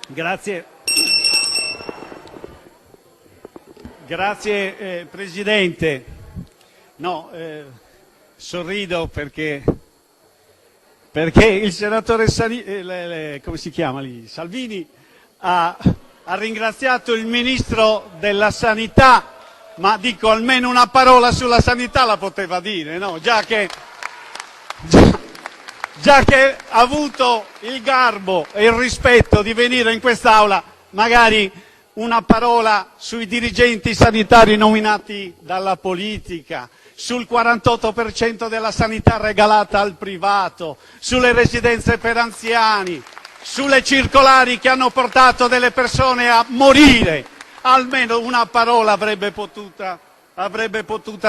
Grazie. Grazie Presidente. No, sorrido perché il senatore Salvini ha ringraziato il Ministro della Sanità, ma dico almeno una parola sulla sanità la poteva dire, no? Già che ha avuto il garbo e il rispetto di venire in quest'Aula, magari una parola sui dirigenti sanitari nominati dalla politica, sul 48% della sanità regalata al privato, sulle residenze per anziani, sulle circolari che hanno portato delle persone a morire. Almeno una parola avrebbe potuta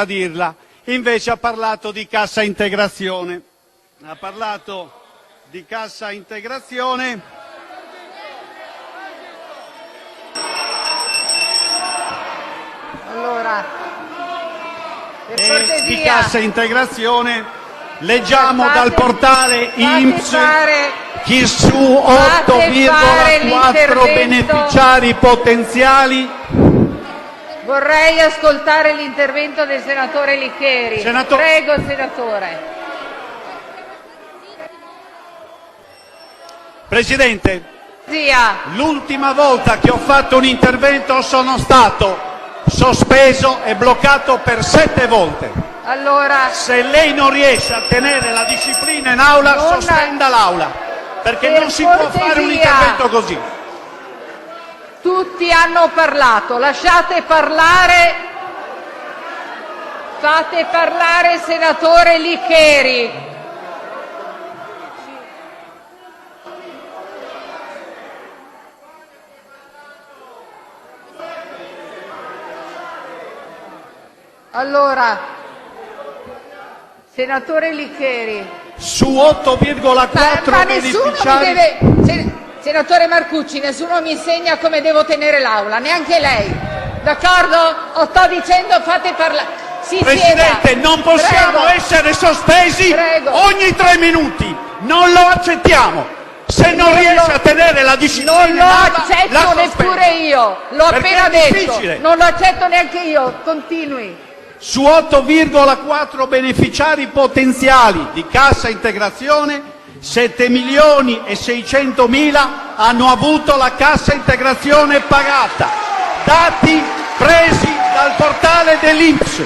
dirla. Invece ha parlato di cassa integrazione. Allora, per Di cortesia, cassa integrazione leggiamo dal portale INPS che su 8,4 beneficiari potenziali. vorrei ascoltare l'intervento del senatore Licheri. Prego, senatore. Presidente, Zia. l'ultima volta che ho fatto un intervento sono stato sospeso e bloccato per 7 volte. Allora, Se lei non riesce a tenere la disciplina in aula, sospenda l'aula, perché per non si può cortesia. fare un intervento così. tutti hanno parlato, lasciate parlare, fate parlare il senatore Licheri. Allora, senatore Licheri, Su 8,4 ma nessuno mi beneficiari. deve... Senatore Marcucci, nessuno mi insegna come devo tenere l'aula, neanche lei. D'accordo? Sto dicendo fate parlare. Si Presidente, sieda. non possiamo Prego. essere sospesi Prego. ogni 3 minuti. Non lo accettiamo. Se non Non riesce lo- a tenere la disciplina Non in lo aula, la accetto sospendo. neppure io, l'ho Perché appena è detto. difficile. Non lo accetto neanche io, continui. Su 8,4 beneficiari potenziali di cassa integrazione, 7.600.000 hanno avuto la cassa integrazione pagata. Dati presi dal portale dell'INPS.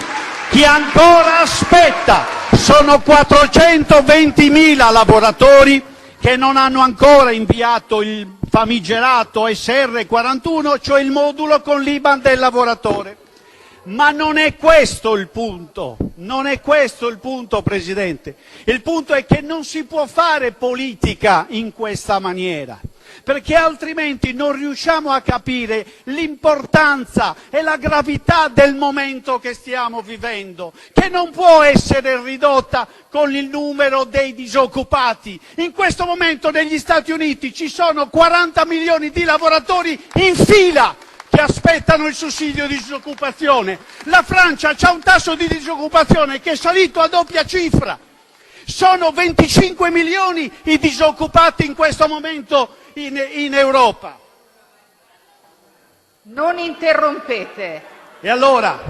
Chi ancora aspetta sono 420.000 lavoratori che non hanno ancora inviato il famigerato SR41, cioè il modulo con l'IBAN del lavoratore. Ma non è questo il punto, Presidente. Il punto è che non si può fare politica in questa maniera, perché altrimenti non riusciamo a capire l'importanza e la gravità del momento che stiamo vivendo, che non può essere ridotta con il numero dei disoccupati. In questo momento negli Stati Uniti ci sono 40 milioni di lavoratori in fila che aspettano il sussidio di disoccupazione. La Francia ha un tasso di disoccupazione che è salito a doppia cifra. Sono 25 milioni i disoccupati in questo momento in Europa. Non interrompete. E allora,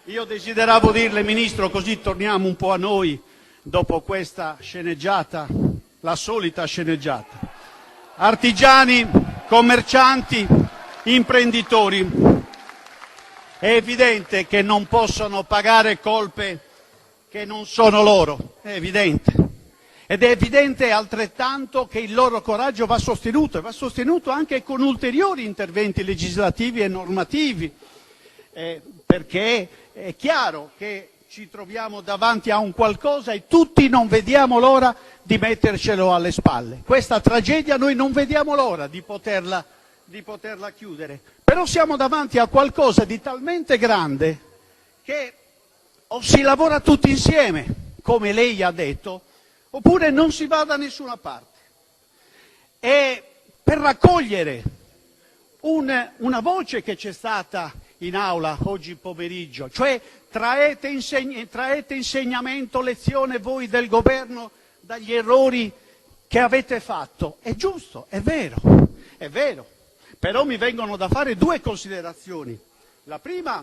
io desideravo dirle, Ministro, così torniamo un po' a noi dopo questa sceneggiata, la solita sceneggiata. Artigiani, commercianti, imprenditori, è evidente che non possono pagare colpe che non sono loro, è evidente. Ed è evidente altrettanto che il loro coraggio va sostenuto, e va sostenuto anche con ulteriori interventi legislativi e normativi, perché è chiaro che ci troviamo davanti a un qualcosa e tutti non vediamo l'ora di mettercelo alle spalle. Questa tragedia noi non vediamo l'ora di poterla chiudere, però siamo davanti a qualcosa di talmente grande che o si lavora tutti insieme, come lei ha detto, oppure non si va da nessuna parte. E per raccogliere una voce che c'è stata in aula oggi pomeriggio, cioè traete insegnamento, lezione voi del governo dagli errori che avete fatto è giusto, è vero, però mi vengono da fare due considerazioni. La prima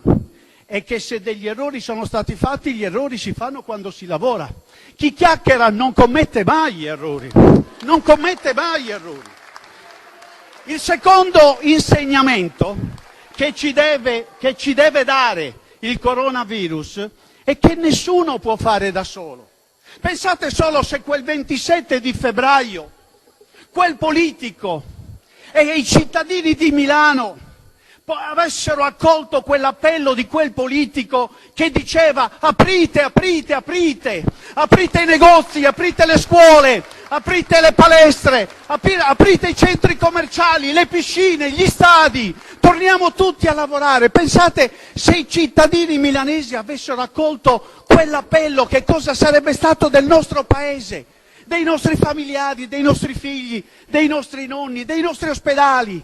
è che se degli errori sono stati fatti, gli errori si fanno quando si lavora. Chi chiacchiera non commette mai gli errori, non commette mai gli errori. Il secondo insegnamento che ci deve dare il coronavirus è che nessuno può fare da solo. Pensate solo se quel 27 di febbraio quel politico e i cittadini di Milano avessero accolto quell'appello di quel politico che diceva aprite, aprite, aprite, aprite i negozi, aprite le scuole, aprite le palestre, aprite i centri commerciali, le piscine, gli stadi, torniamo tutti a lavorare. Pensate se i cittadini milanesi avessero accolto quell'appello, che cosa sarebbe stato del nostro paese, dei nostri familiari, dei nostri figli, dei nostri nonni, dei nostri ospedali,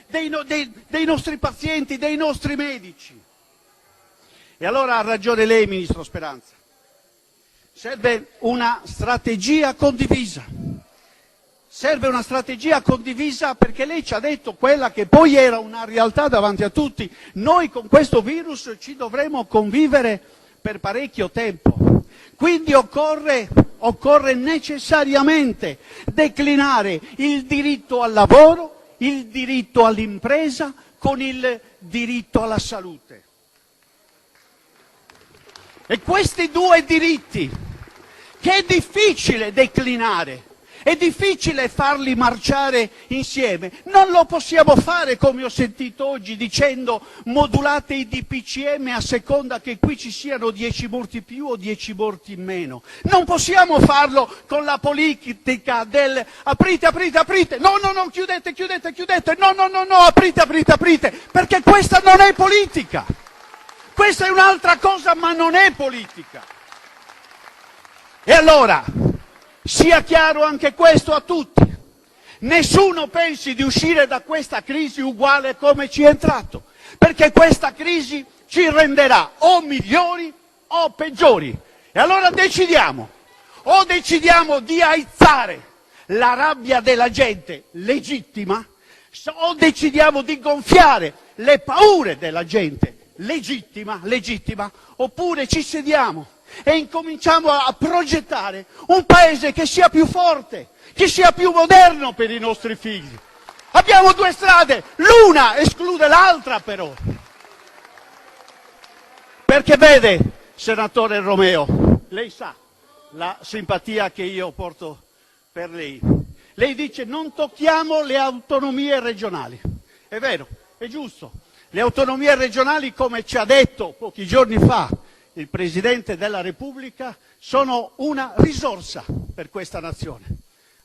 dei nostri pazienti, dei nostri medici. E allora ha ragione lei, Ministro Speranza. Serve una strategia condivisa. Serve una strategia condivisa perché lei ci ha detto quella che poi era una realtà davanti a tutti. Noi con questo virus ci dovremo convivere per parecchio tempo. Quindi occorre necessariamente declinare il diritto al lavoro, il diritto all'impresa con il diritto alla salute. E questi due diritti, che è difficile declinare, è difficile farli marciare insieme, non lo possiamo fare come ho sentito oggi dicendo modulate i DPCM a seconda che qui ci siano 10 morti più o 10 morti in meno. Non possiamo farlo con la politica del aprite, aprite, aprite, no, chiudete, chiudete, chiudete, no, aprite, aprite, aprite, perché questa non è politica. Questa è un'altra cosa, ma non è politica. E allora, sia chiaro anche questo a tutti, nessuno pensi di uscire da questa crisi uguale come ci è entrato, perché questa crisi ci renderà o migliori o peggiori. E allora decidiamo, o decidiamo di aizzare la rabbia della gente legittima, o decidiamo di gonfiare le paure della gente legittima, oppure ci sediamo e incominciamo a progettare un paese che sia più forte, che sia più moderno per i nostri figli. Abbiamo due strade, l'una esclude l'altra però. Perché vede, senatore Romeo, lei sa la simpatia che io porto per lei. Lei dice non tocchiamo le autonomie regionali. È vero, è giusto. Le autonomie regionali, come ci ha detto pochi giorni fa il Presidente della Repubblica, sono una risorsa per questa nazione.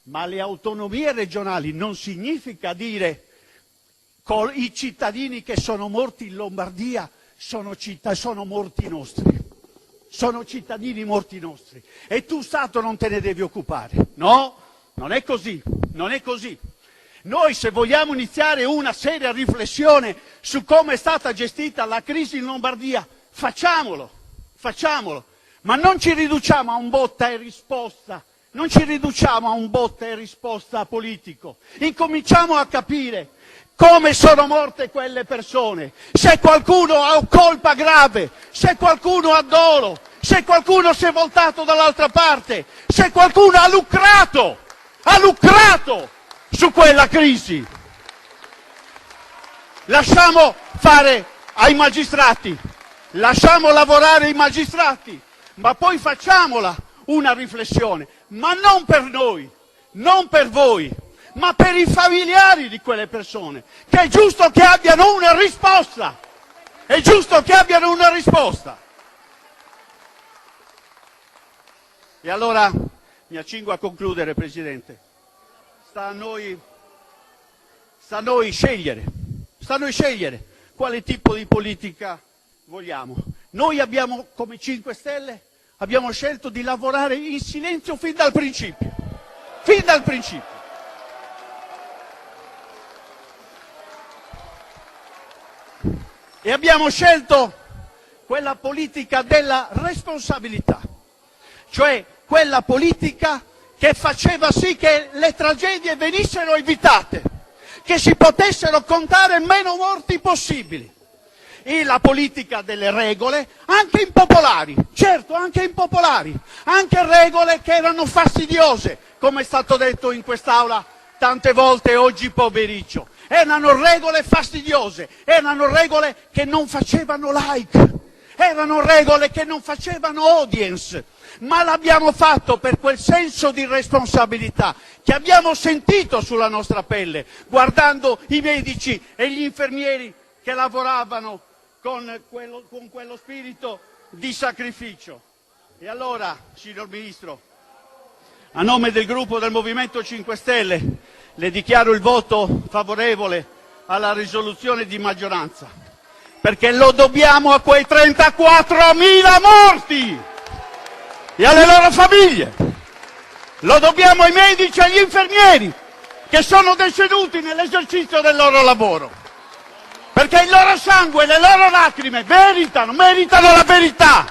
Ma le autonomie regionali non significa dire con i cittadini che sono morti in Lombardia sono morti nostri. Sono cittadini morti nostri. E tu Stato non te ne devi occupare. No, non è così, non è così. Noi se vogliamo iniziare una seria riflessione su come è stata gestita la crisi in Lombardia, facciamolo, ma non ci riduciamo a un botta e risposta, non ci riduciamo a un botta e risposta politico. Incominciamo a capire come sono morte quelle persone, se qualcuno ha colpa grave, se qualcuno ha dolo, se qualcuno si è voltato dall'altra parte, se qualcuno ha lucrato su quella crisi. Lasciamo fare ai magistrati, lasciamo lavorare i magistrati, ma poi facciamola una riflessione, ma non per noi, non per voi, ma per i familiari di quelle persone, che è giusto che abbiano una risposta, è giusto che abbiano una risposta. E allora mi accingo a concludere, Presidente. Sta a noi scegliere quale tipo di politica vogliamo. Noi abbiamo, come 5 Stelle, abbiamo scelto di lavorare in silenzio fin dal principio. E abbiamo scelto quella politica della responsabilità, cioè quella politica che faceva sì che le tragedie venissero evitate, che si potessero contare meno morti possibili. E la politica delle regole, anche impopolari, certo, anche impopolari, anche regole che erano fastidiose, come è stato detto in quest'Aula tante volte oggi pomeriggio. Erano regole fastidiose, erano regole che non facevano like, erano regole che non facevano audience, ma l'abbiamo fatto per quel senso di responsabilità che abbiamo sentito sulla nostra pelle, guardando i medici e gli infermieri che lavoravano con quello spirito di sacrificio. E allora, signor Ministro, a nome del gruppo del Movimento 5 Stelle, le dichiaro il voto favorevole alla risoluzione di maggioranza, perché lo dobbiamo a quei 34.000 morti e alle loro famiglie, lo dobbiamo ai medici e agli infermieri che sono deceduti nell'esercizio del loro lavoro, perché il loro sangue e le loro lacrime meritano la verità,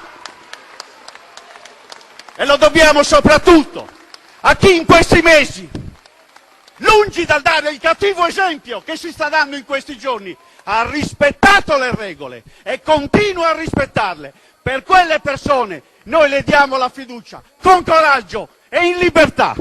e lo dobbiamo soprattutto a chi in questi mesi, lungi dal dare il cattivo esempio che si sta dando in questi giorni, ha rispettato le regole e continua a rispettarle. Per quelle persone noi le diamo la fiducia con coraggio e in libertà.